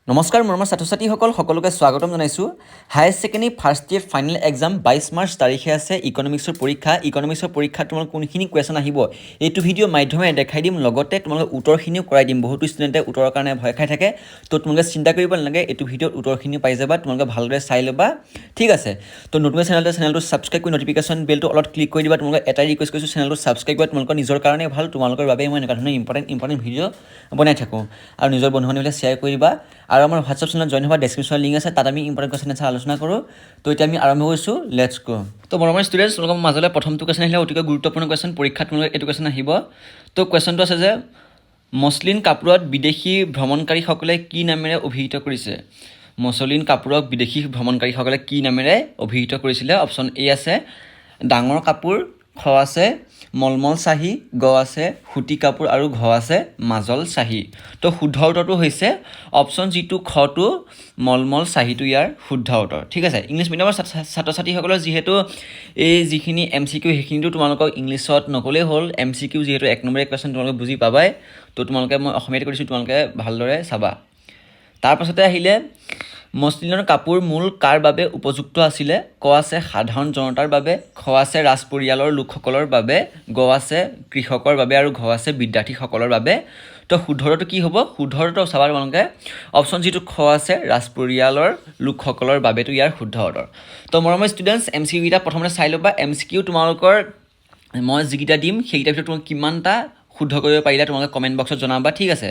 নমস্কাৰ মৰমৰ ছাত্ৰ-ছাত্ৰীসকল সকলোকে স্বাগতম জনাইছোঁ higher secondary first year final exam 22 March তাৰিখে আছে ইকনমিক্সৰ পৰীক্ষাত তোমালোকৰ কোনখিনি কুৱেশ্যন আহিব এইটো ভিডিঅ' মাধ্যমেৰে দেখাই দিম লগতে তোমালোকৰ উত্তৰখিনিও কৰাই দিম বহুতো ষ্টুডেণ্টে উত্তৰৰ কাৰণে ভয় খাই থাকে তো তোমালোকে চিন্তা কৰিব নালাগে এইটো ভিডিঅ'ত উত্তৰখিনি পাই যাবা তোমালোকে ভালদৰে চাই ল'বা ঠিক আছে তো নতুন চেনেলটো ছাবস্ক্ৰাইব কৰি নটিফিকেশ্যন বেলটো অলপ ক্লিক কৰি দিবা তোমালোকে এটাই ৰিকুৱেষ্ট কৰিছোঁ চেনেলটো ছাবস্ক্ৰাইব কৰা তোমালোকৰ নিজৰ কাৰণে ভাল তোমালোকৰ বাবে মই এনেকুৱা ধৰণৰ ইম্পৰ্টেণ্ট ভিডিঅ' বনাই থাকোঁ আৰু নিজৰ বন্ধু বান্ধৱীলৈ শ্বেয়াৰ কৰি দিবা আৰু আমাৰ হোৱাটছআপ চেনেলত জইন হোৱা ডেছক্ৰিপশ্যনৰ লিংক আছে তাত আমি ইম্পৰ্টেণ্ট কুৱেশ্যন এনচাৰ আলোচনা কৰোঁ তো এতিয়া আমি আৰম্ভ কৰিছোঁ লেটছ গো তো মৰমৰ ষ্টুডেণ্টছ তোমালোকৰ মাজলৈ প্ৰথমটো কুৱেশ্যন আহিলে অতিকৈ গুৰুত্বপূৰ্ণ কুৱেশ্যন পৰীক্ষাত তোমালোকৰ এইটো কুৱেশ্যন আহিব তো কুৱেশ্যনটো আছে যে মসলিন কাপোৰত বিদেশী ভ্ৰমণকাৰীসকলে কি নামেৰে অভিহিত কৰিছে মসলিন কাপোৰক বিদেশী ভ্ৰমণকাৰীসকলে কি নামেৰে অভিহিত কৰিছিলে অপশ্যন এ আছে ডাঙৰ কাপোৰ খ আছে মলমল চাহী গ আছে সুতি কাপোৰ আৰু ঘ আছে মাজল চাহী তো শুদ্ধ উত্তৰটো হৈছে অপশ্যন যিটো খটো মলমল চাহীটো ইয়াৰ শুদ্ধ উত্তৰ ঠিক আছে ইংলিছ মিডিয়ামৰ ছাত্ৰ ছাত্ৰীসকলৰ যিহেতু এই যিখিনি MCQ সেইখিনিতো তোমালোকক ইংলিছত নক'লেই হ'ল MCQ যিহেতু এক নম্বৰীয়া কুৱেশ্যন তোমালোকে বুজি পাবাই তো তোমালোকে মই অসমীয়াত কৰিছোঁ তোমালোকে ভালদৰে চাবা তাৰপাছতে আহিলে মসলিনৰ কাপোৰ মূল কাৰ বাবে উপযুক্ত আছিলে ক আছে সাধাৰণ জনতাৰ বাবে খ আছে ৰাজ পৰিয়ালৰ লোকসকলৰ বাবে গ আছে কৃষকৰ বাবে আৰু ঘ আছে বিদ্যাৰ্থীসকলৰ বাবে তো শুদ্ধটো কি হ'ব শুদ্ধটো চাবা তোমালোকে অপশ্যন যিটো খ আছে ৰাজ পৰিয়ালৰ লোকসকলৰ বাবেতো ইয়াৰ শুদ্ধ উত্তৰ তো মৰমৰ ষ্টুডেণ্টছ MCQ কেইটা প্ৰথমতে চাই ল'বা MCQ তোমালোকৰ মই যিকেইটা দিম সেইকেইটাৰ ভিতৰত তোমালোকে কিমানটা শুদ্ধ কৰিব পাৰিলা তোমালোকে কমেণ্ট বক্সত জনাবা ঠিক আছে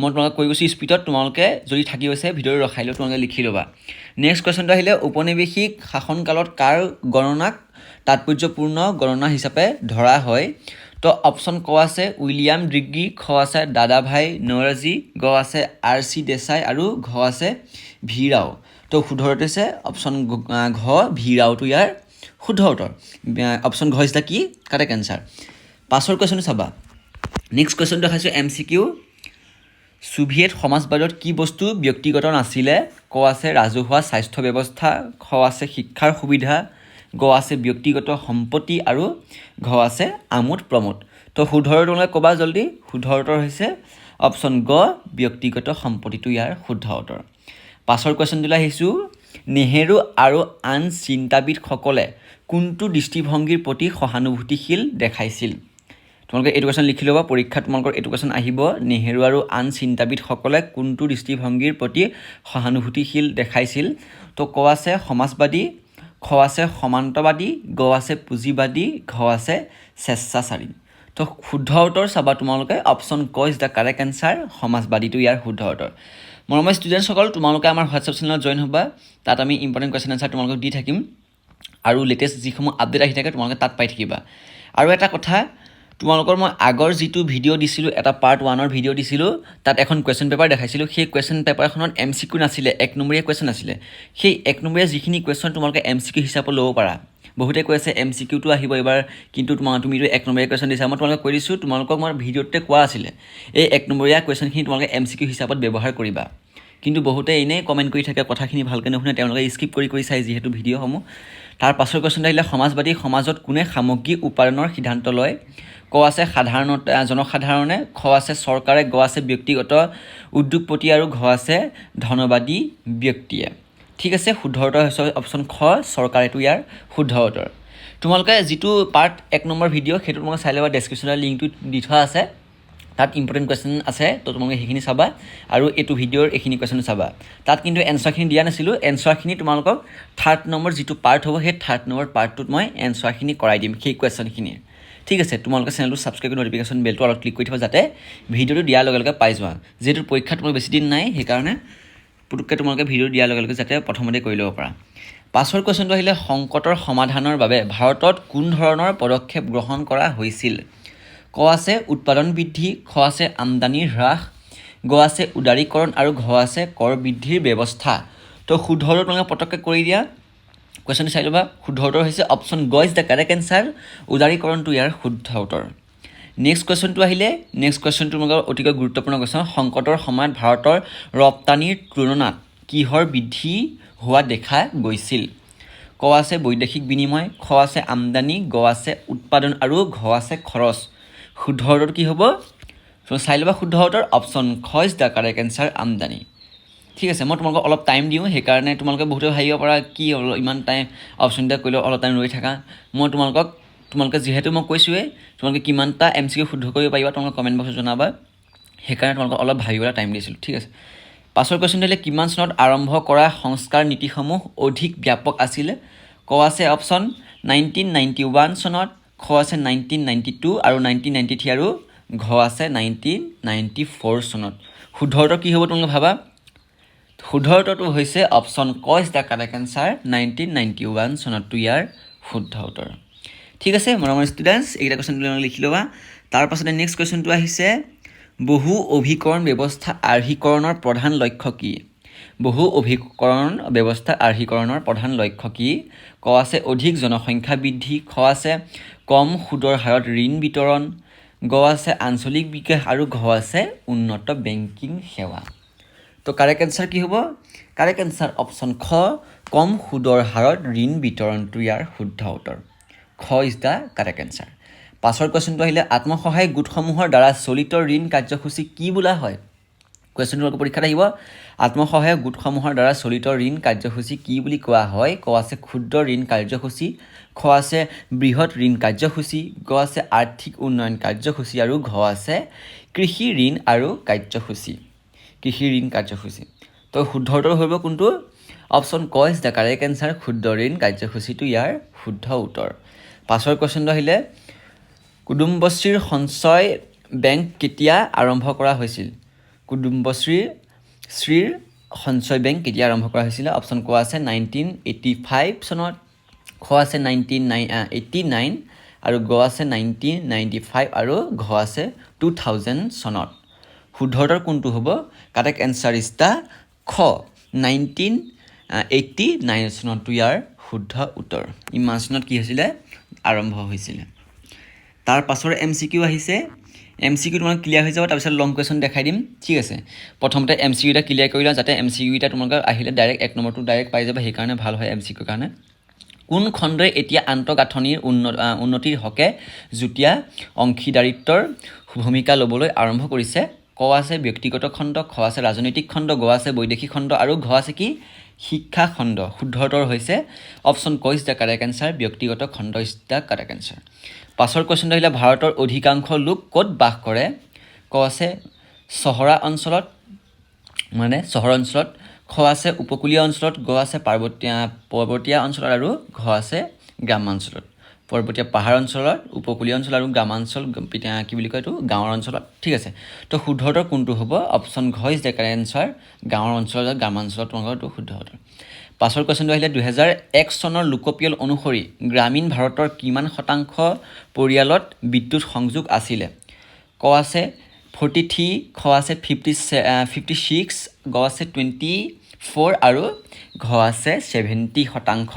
মই তোমালোকে কৈ গৈছোঁ স্পীডত তোমালোকে যদি থাকি গৈছে ভিডিঅ'টো ৰখাই লৈ তোমালোকে লিখি ল'বা নেক্সট কুৱেশ্যনটো আহিলে ঔপনিৱেশিক শাসনকালত কাৰ গণনাক তাৎপৰ্যপূৰ্ণ গণনা হিচাপে ধৰা হয় তো অপশ্যন ক আছে উইলিয়াম ড্ৰিগী খ আছে দাদাভাই নৰজী গ আছে RC দেশাই আৰু ঘ আছে ভি ৰাও তো শুদ্ধ উত্তৰ হৈছে অপশ্যন ঘ ভি ৰাওটো ইয়াৰ শুদ্ধ উত্তৰ অপশ্যন ঘ ইজ দ্য কি কাৰেক্ট এনচাৰ পাছৰ কুৱেশ্যনটো চাবা নেক্সট কুৱেশ্যনটো দেখাইছোঁ MCQ সোভিয়েট সমাজবাদত কি বস্তু ব্যক্তিগত নাছিলে ক আছে ৰাজহুৱা স্বাস্থ্য ব্যৱস্থা খ আছে শিক্ষাৰ সুবিধা গ আছে ব্যক্তিগত সম্পত্তি আৰু ঘ আছে আমোদ প্ৰমোদ তো শুদ্ধ তোমালোকে ক'বা জল্দি শুদ্ধ উত্তৰ হৈছে অপশ্যন গ ব্যক্তিগত সম্পত্তিটো ইয়াৰ শুদ্ধ উত্তৰ পাছৰ কুৱেশ্যনটোলৈ আহিছোঁ নেহেৰু আৰু আন চিন্তাবিদসকলে কোনটো দৃষ্টিভংগীৰ প্ৰতি সহানুভূতিশীল দেখাইছিল তোমালোকে এইটো কুৱেশ্যন লিখি ল'বা পৰীক্ষাত তোমালোকৰ এইটো কুৱেশ্যন আহিব নেহেৰু আৰু আন চিন্তাবিদসকলে কোনটো দৃষ্টিভংগীৰ প্ৰতি সহানুভূতিশীল দেখাইছিল তো ক আছে সমাজবাদী খ আছে সমান্তবাদী গ আছে পুঁজিবাদী ঘ আছে স্বেচ্ছাচাৰী তো শুদ্ধ উত্তৰ চাবা তোমালোকে অপশ্যন ক ইজ দ্য কাৰেক্ট এনচাৰ সমাজবাদীটো ইয়াৰ শুদ্ধ উত্তৰ মৰমৰ ষ্টুডেণ্টসকল তোমালোকে আমাৰ হোৱাটছআপ চেনেলত জইন হ'বা তাত আমি ইম্পৰ্টেণ্ট কুৱেশ্যন এনচাৰ তোমালোকক দি থাকিম আৰু লেটেষ্ট যিসমূহ আপডেট আহি থাকে তোমালোকে তাত পাই থাকিবা আৰু এটা কথা তোমালোকৰ মই আগৰ যিটো ভিডিঅ' দিছিলোঁ এটা পাৰ্ট 1ৰ ভিডিঅ' দিছিলোঁ তাত এখন কুৱেশ্যন পেপাৰ দেখাইছিলোঁ সেই কুৱেশ্যন পেপাৰখনত MCQ নাছিলে এক নম্বৰীয়া কুৱেশ্যন আছিলে সেই এক নম্বৰীয়া যিখিনি কুৱেশ্যন তোমালোকে MCQ হিচাপত ল'ব পাৰা বহুতে কৈ আছে MCQটো আহিব এবাৰ কিন্তু তুমিতো এক নম্বৰীয়া কুৱেশ্যন দিছা মই তোমালোকক কৈ দিছোঁ তোমালোকক মই ভিডিঅ'তে কোৱা আছিলে এই এক নম্বৰীয়া কুৱেশ্যনখিনি তোমালোকে MCQ হিচাপত ব্যৱহাৰ কৰিবা কিন্তু বহুতে এনেই কমেণ্ট কৰি থাকে কথাখিনি ভালকৈ নুশুনে তেওঁলোকে স্কিপ কৰি চাই যিহেতু ভিডিঅ'সমূহ তাৰ পাছৰ কুৱেশ্যনটো আহিলে সমাজবাদী সমাজত কোনে সামগ্ৰী উৎপাদনৰ সিদ্ধান্ত লয় ক আছে জনসাধাৰণে খ আছে চৰকাৰে গ আছে ব্যক্তিগত উদ্যোগপতি আৰু ঘ আছে ধনবাদী ব্যক্তিয়ে ঠিক আছে শুদ্ধ উত্তৰ হৈছে অপশ্যন খ চৰকাৰেটো ইয়াৰ শুদ্ধ উত্তৰ তোমালোকে যিটো পাৰ্ট 1 নম্বৰ ভিডিঅ' সেইটো তোমালোকে চাই ল'বা ডেছক্ৰিপশ্যনৰ লিংকটো দি থোৱা আছে তাত ইম্পৰ্টেণ্ট কুৱেশ্যন আছে তো তোমালোকে সেইখিনি চাবা আৰু এইটো ভিডিঅ'ৰ এইখিনি কুৱেশ্যন চাবা তাত কিন্তু এনচাৰখিনি দিয়া নাছিলোঁ এনচাৰখিনি তোমালোকক 3rd নম্বৰ যিটো পাৰ্ট হ'ব সেই 3rd নম্বৰ পাৰ্টটোত মই এনচাৰখিনি কৰাই দিম সেই কুৱেশ্যনখিনি ঠিক আছে তোমালোকে চেনেলটো ছাবস্ক্ৰাইব কৰি নটিফিকেশ্যন বেলটো অলপ ক্লিক কৰি থ'বা যাতে ভিডিঅ'টো দিয়াৰ লগে লগে পাই যোৱা যিহেতু পৰীক্ষা তোমালোক বেছি দিন নাই সেইকাৰণে পুটুককৈ তোমালোকে ভিডিঅ' দিয়াৰ লগে লগে যাতে প্ৰথমতে কৰি ল'ব পাৰা পাছৰ কুৱেশ্যনটো আহিলে সংকটৰ সমাধানৰ বাবে ভাৰতত কোন ধৰণৰ পদক্ষেপ গ্ৰহণ কৰা হৈছিল ক আছে উৎপাদন বৃদ্ধি খ আছে আমদানি হ্ৰাস গ আছে উদাৰীকৰণ আৰু ঘ আছে কৰ বৃদ্ধিৰ ব্যৱস্থা তো শুদ্ধ উত্তৰ তোমালোকে পটককৈ কৰি দিয়া কুৱেশ্যনটো চাই ল'বা শুদ্ধ উত্তৰ হৈছে অপশ্যন গ ইজ দ্য কাৰেক্ট এনচাৰ উদাৰীকৰণটো ইয়াৰ শুদ্ধ উত্তৰ নেক্সট কুৱেশ্যনটো আহিলে নেক্সট কুৱেশ্যনটো তোমালোকৰ অতিকৈ গুৰুত্বপূৰ্ণ কুৱেশ্যন সংকটৰ সময়ত ভাৰতৰ ৰপ্তানিৰ তুলনাত কিহৰ বৃদ্ধি হোৱা দেখা গৈছিল ক আছে বৈদেশিক বিনিময় খ আছে আমদানি গ আছে উৎপাদন আৰু ঘ আছে খৰচ শুদ্ধ উত্তৰটো কি হ'ব চাই ল'বা শুদ্ধ উত্তৰ অপশ্যন খ ইজ দ্য কাৰেক্ট এনচাৰ আমদানি ঠিক আছে, মই তোমালোকক অলপ টাইম দিওঁ, সেইকাৰণে তোমালোকে বহুতে ভাবিব পাৰা কি ইমান টাইম অপশ্যন এটা কৰিলে অলপ টাইম ৰৈ থাকা। মই তোমালোকে যিহেতু মই কৈছোঁৱেই তোমালোকে কিমানটা MCQ শুদ্ধ কৰিব পাৰিবা তোমালোকে কমেণ্ট বক্সত জনাবা, সেইকাৰণে তোমালোকক অলপ ভাবিবলৈ টাইম দিছিলোঁ। ঠিক আছে, পাছৰ কুৱেশ্যন দিলে কিমান চনত আৰম্ভ কৰা সংস্কাৰ নীতিসমূহ অধিক ব্যাপক আছিলে? ক আছে অপশ্যন 1991 চনত, খ আছে 1992 আৰু 1993 আৰু ঘ আছে 1994 চনত। শুদ্ধ উত্তৰ কি হ'ব তোমালোকে ভাবা? শুদ্ধ উত্তৰটো হৈছে অপশ্যন ক ইজ দ্য কাৰেক্ট এনচাৰ, 1991 চনতটো ইয়াৰ শুদ্ধ উত্তৰ। ঠিক আছে মৰমৰ ষ্টুডেণ্টছ, এইকেইটা কুৱেশ্যন তোমালোকে লিখি ল'বা। তাৰপাছতে নেক্সট কুৱেশ্যনটো আহিছে, বহু অভিকৰণ ব্যৱস্থা আৰ্হিকৰণৰ প্ৰধান লক্ষ্য কি? বহু অভিকৰণ ব্যৱস্থা আৰ্হিকৰণৰ প্ৰধান লক্ষ্য কি? ক আছে অধিক জনসংখ্যা বৃদ্ধি, খ আছে কম সুদৰ হাৰত ঋণ বিতৰণ, গ আছে আঞ্চলিক বিকাশ আৰু ঘ আছে উন্নত বেংকিং সেৱা। তো কাৰেক্ট এনচাৰ কি হ'ব? কাৰেক্ট এনচাৰ অপশ্যন খ, কম সুদৰ হাৰত ঋণ বিতৰণটো ইয়াৰ শুদ্ধ উত্তৰ। খ ইজ দ্য কাৰেক্ট এনচাৰ। পাছৰ কুৱেশ্যনটো আহিলে, আত্মসহায়ক গোটসমূহৰ দ্বাৰা চলিত ঋণ কাৰ্যসূচী কি বোলা হয়? কুৱেশ্যনটো পৰীক্ষাত আহিব, আত্মসহায়ক গোটসমূহৰ দ্বাৰা চলিত ঋণ কাৰ্যসূচী কি বুলি কোৱা হয়? ক আছে ক্ষুদ্ৰ ঋণ কাৰ্যসূচী, খ আছে বৃহৎ ঋণ কাৰ্যসূচী, গ আছে আৰ্থিক উন্নয়ন কাৰ্যসূচী আৰু ঘ আছে কৃষি ঋণ আৰু কাৰ্যসূচী। কৃষি ঋণ কাৰ্যসূচী। তো শুদ্ধ উত্তৰ হ'ব কোনটো? অপশ্যন ক ইজ দ্য কাৰেক্ট এনচাৰ, ক্ষুদ্ৰ ঋণ কাৰ্যসূচীটো ইয়াৰ শুদ্ধ উত্তৰ। পাছৰ কুৱেশ্যনটো আহিলে, কুটুম্বশ্ৰীৰ সঞ্চয় বেংক কেতিয়া আৰম্ভ কৰা হৈছিল? কুটুম্বশ্ৰীৰ সঞ্চয় বেংক কেতিয়া আৰম্ভ কৰা হৈছিলে? অপশ্যন ক আছে 1985 চনত, খ আছে 1989 আৰু গ আছে 1995 আৰু ঘ আছে 2000 চনত। শুদ্ধ উত্তৰ কোনটো হ'ব? কাৰেক্ট এনচাৰ ইজ দ্য খ, 1989 চনতটো ইয়াৰ শুদ্ধ উত্তৰ। ইমান চনত কি হৈছিলে? আৰম্ভ হৈছিলে। তাৰ পাছৰ MCQ আহিছে, MCQ তোমালোকে ক্লিয়াৰ হৈ যাব, তাৰপিছত লং কুৱেশ্যন দেখাই দিম। ঠিক আছে, প্ৰথমতে MCQ এটা ক্লিয়াৰ কৰি লোৱা, যাতে MCQ এটা তোমালোকে আহিলে ডাইৰেক্ট 1 নম্বৰটো ডাইৰেক্ট পাই যাব, সেইকাৰণে ভাল হয় MCQৰ কাৰণে। কোন খণ্ডই এতিয়া আন্তঃগাঁথনিৰ উন্নতিৰ হকে যুটীয়া অংশীদাৰিত্বৰ ভূমিকা ল'বলৈ আৰম্ভ কৰিছে? ক আছে ব্যক্তিগত খণ্ড, খ আছে ৰাজনৈতিক খণ্ড, গ আছে বৈদেশিক খণ্ড আৰু ঘ আছে কি? শিক্ষা খণ্ড। শুদ্ধ উত্তৰ হৈছে অপশ্যন ক ইজ দ্য কাৰেক্ট এনচাৰ, ব্যক্তিগত খণ্ড ইজ দ্য কাৰেক্ট এনচাৰ। পাছৰ কুৱেশ্যনটো আহিলে, ভাৰতৰ অধিকাংশ লোক ক'ত বাস কৰে? ক আছে চহৰ অঞ্চলত, খ আছে উপকূলীয় অঞ্চলত, গ আছে পৰ্বতীয়া অঞ্চলত আৰু ঘ আছে গ্ৰামাঞ্চলত। পৰ্বতীয়া পাহাৰ অঞ্চলত, উপকূলীয় অঞ্চল আৰু গ্ৰামাঞ্চল, কি বুলি কয় এইটো? গাঁৱৰ অঞ্চলত। ঠিক আছে, তো শুদ্ধ উত্তৰ কোনটো হ'ব? অপশ্যন ঘ ইজ দ্য কাৰেক্ট এনচাৰ, গাঁৱৰ অঞ্চলত গ্ৰামাঞ্চলত তোমালোকৰটো শুদ্ধ উত্তৰ। পাছৰ কুৱেশ্যনটো আহিলে, 2001 চনৰ লোকপিয়ল অনুসৰি গ্ৰামীণ ভাৰতৰ কিমান শতাংশ পৰিয়ালত বিদ্যুৎ সংযোগ আছিলে? ক আছে 43, খ আছে 56, গ আছে 24 আৰু ঘ আছে 70 শতাংশ।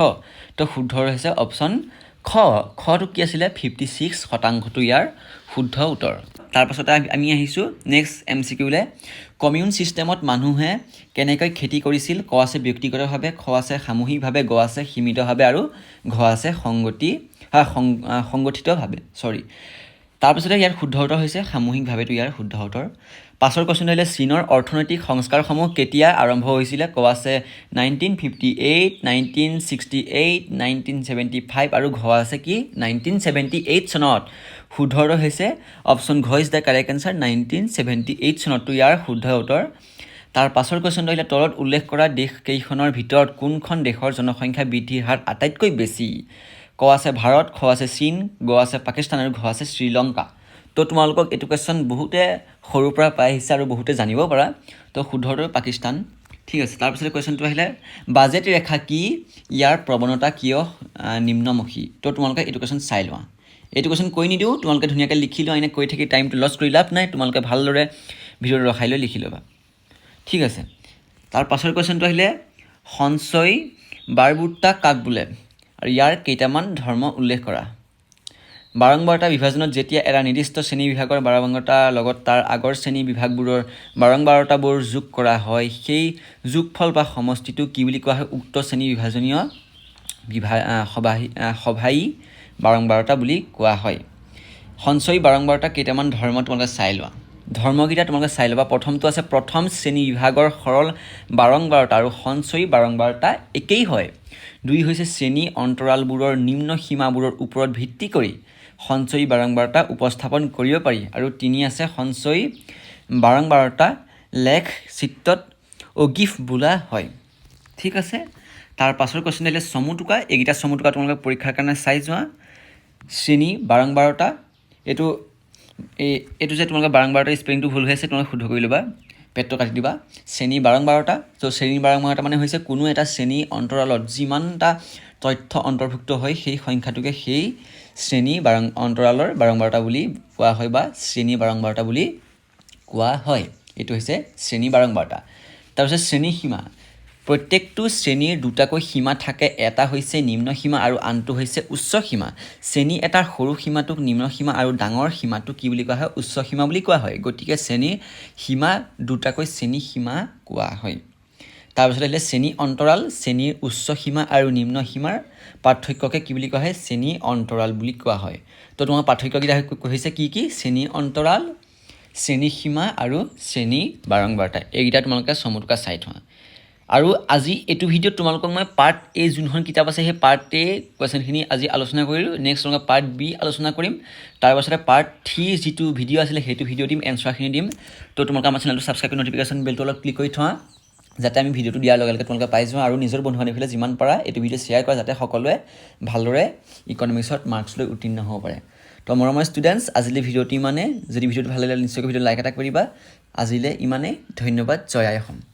তো শুদ্ধ হৈছে অপশ্যন খটো কি আছিলে? 56 শতাংশটো ইয়াৰ শুদ্ধ উত্তৰ। তাৰপাছতে আমি আহিছোঁ নেক্সট MCQলৈ, কমিউন ছিষ্টেমত মানুহে কেনেকৈ খেতি কৰিছিল? ক আছে ব্যক্তিগতভাৱে, খ আছে সামূহিকভাৱে, গ আছে সীমিতভাৱে আৰু ঘ আছে সংগঠিতভাৱে। তাৰপিছতে ইয়াৰ শুদ্ধ উত্তৰ হৈছে সামূহিকভাৱেটো ইয়াৰ শুদ্ধ উত্তৰ। পাছৰ কুৱেশ্যন আহিলে, চীনৰ অৰ্থনৈতিক সংস্কাৰসমূহ কেতিয়া আৰম্ভ হৈছিলে? ক আছে 1958, 1968, 1975 আৰু ঘ আছে কি? 1978 চনত। শুদ্ধ উত্তৰ হৈছে অপশ্যন ঘ ইজ দ্য কাৰেক্ট এনচাৰ, 1978 চনতটো ইয়াৰ শুদ্ধ উত্তৰ। তাৰ পাছৰ কুৱেশ্যনটো আহিলে, তলত উল্লেখ কৰা দেশকেইখনৰ ভিতৰত কোনখন দেশৰ জনসংখ্যা বৃদ্ধিৰ হাৰ আটাইতকৈ বেছি? ক আছে ভাৰত, খ আছে চীন, গ আছে পাকিস্তান আৰু ঘ আছে শ্ৰীলংকা। তো তোমালোকক এইটো কুৱেশ্যন বহুতে সৰুৰ পৰা পাই আহিছে আৰু বহুতে জানিব পাৰা। তো শুদ্ধ উত্তৰ পাকিস্তান। ঠিক আছে, তাৰপিছতে কুৱেশ্যনটো আহিলে, বাজেট ৰেখা কি? ইয়াৰ প্ৰৱণতা কিয় নিম্নমুখী? তো তোমালোকে এইটো কুৱেশ্যন চাই লোৱা। এইটো কুৱেশ্যন কৈ নিদিওঁ, তোমালোকে ধুনীয়াকৈ লিখি লোৱা, এনেই কৈ থাকি টাইমটো লছ কৰি লাভ নাই, তোমালোকে ভালদৰে ভিডিঅ'টো ৰখাই লৈ লিখি ল'বা। ঠিক আছে, তাৰ পাছৰ কুৱেশ্যনটো আহিলে, সঞ্চয় বাৰবোৰ্তা কাক বোলে আৰু ইয়াৰ কেইটামান ধৰ্ম উল্লেখ কৰা? বাৰংবাৰতা বিভাজনত যেতিয়া এটা নিৰ্দিষ্ট শ্ৰেণী বিভাগৰ বাৰংবাৰতাৰ লগত তাৰ আগৰ শ্ৰেণী বিভাগবোৰৰ বাৰংবাৰতাবোৰ যোগ কৰা হয়, সেই যোগফল বা সমষ্টিটো কি বুলি কোৱা হয়? উক্ত শ্ৰেণী বিভাজনীয় সভায়ী বাৰংবাৰতা বুলি কোৱা হয়। সঞ্চয়ী বাৰংবাৰতা কেইটামান ধৰ্ম তোমালোকে চাই লোৱা। ধৰ্মকেইটা তোমালোকে চাই ল'বা প্ৰথমটো আছে প্ৰথম শ্ৰেণী বিভাগৰ সৰল বাৰংবাৰতা আৰু সঞ্চয়ী বাৰংবাৰতা একেই হয় 2 হৈছে শ্ৰেণী অন্তৰালবোৰৰ নিম্ন সীমাবোৰৰ ওপৰত ভিত্তি কৰি সঞ্চয়ী বাৰংবাৰতা উপস্থাপন কৰিব পাৰি আৰু 3 আছে সঞ্চয়ী বাৰংবাৰতা লেখ চিত্ৰত অগিফ বোলা হয় ঠিক আছে তাৰ পাছৰ কোৱেশ্চন আহিলে চমুটোকা এইকেইটা চমুটোকা তোমালোকে পৰীক্ষাৰ কাৰণে চাই যোৱা শ্ৰেণী বাৰংবাৰতা এইটো যে তোমালোকে বাৰংবাৰতা স্পেলিংটো ভুল হৈ আছে তোমালোকে শুদ্ধ কৰি ল'বা পেটটো কাটি দিবা শ্ৰেণী বাৰংবাৰতা তো শ্ৰেণী বাৰংবাৰতা মানে হৈছে কোনো এটা শ্ৰেণী অন্তৰালত যিমানটা তথ্য অন্তৰ্ভুক্ত হয় সেই সংখ্যাটোকে সেই শ্ৰেণী অন্তৰালৰ বাৰংবাৰতা বুলি কোৱা হয় বা শ্ৰেণী বাৰংবাৰতা বুলি কোৱা হয় এইটো হৈছে শ্ৰেণী বাৰংবাৰতা তাৰপিছত শ্ৰেণী সীমা প্ৰত্যেকটো শ্ৰেণীৰ দুটাকৈ সীমা থাকে এটা হৈছে নিম্ন সীমা আৰু আনটো হৈছে উচ্চ সীমা শ্ৰেণী এটাৰ সৰু সীমাটোক নিম্ন সীমা আৰু ডাঙৰ সীমাটোক কি বুলি কোৱা হয় উচ্চ সীমা বুলি কোৱা হয় গতিকে শ্ৰেণীৰ সীমা দুটাকৈ শ্ৰেণী সীমা কোৱা হয় তাৰপিছত আহিলে শ্ৰেণী অন্তৰাল শ্ৰেণীৰ উচ্চ সীমা আৰু নিম্ন সীমাৰ পাৰ্থক্যকে কি বুলি কোৱা হয় শ্ৰেণী অন্তৰাল বুলি কোৱা হয় তো তোমাৰ পাৰ্থক্যকেইটা হৈছে কি কি শ্ৰেণী অন্তৰাল শ্ৰেণী সীমা আৰু শ্ৰেণী বাৰংবাৰতা এইকেইটা তোমালোকে চমুটোকা চাই থোৱা আৰু আজি এইটো ভিডিঅ'ত তোমালোকক মই পাৰ্ট এ যোনখন কিতাপ আছে সেই পাৰ্ট এ কুৱেশ্যনখিনি আজি আলোচনা কৰিলোঁ নেক্সট তোমালোকে পাৰ্ট বি আলোচনা কৰিম তাৰপাছতে পাৰ্ট 3 যিটো ভিডিঅ' আছিলে সেইটো ভিডিঅ' দিম এনচাৰখিনি দিম তো তোমালোকে আমাৰ চেনেলটো ছাবস্ক্ৰাইব কৰি ন'টিফিকেশ্যন বেলটো অলপ ক্লিক কৰি থোৱা যাতে আমি ভিডিঅ'টো দিয়াৰ লগে লগে তোমালোকে পাই যোৱা আৰু নিজৰ বন্ধু বান্ধৱীলৈ যিমান পাৰা এইটো ভিডিঅ' শ্বেয়াৰ কৰা যাতে সকলোৱে ভালদৰে ইকনমিক্সত মাৰ্কছ লৈ উত্তীৰ্ণ হ'ব পাৰে তো মৰমৰ ষ্টুডেণ্টছ আজিলৈ ভিডিঅ'টো ইমানে যদি ভিডিঅ'টো ভাল লাগিলে নিশ্চয়কৈ ভিডিঅ' লাইক এটা কৰিবা আজিলৈ ইমানেই ধন্যবাদ জয় আই অসম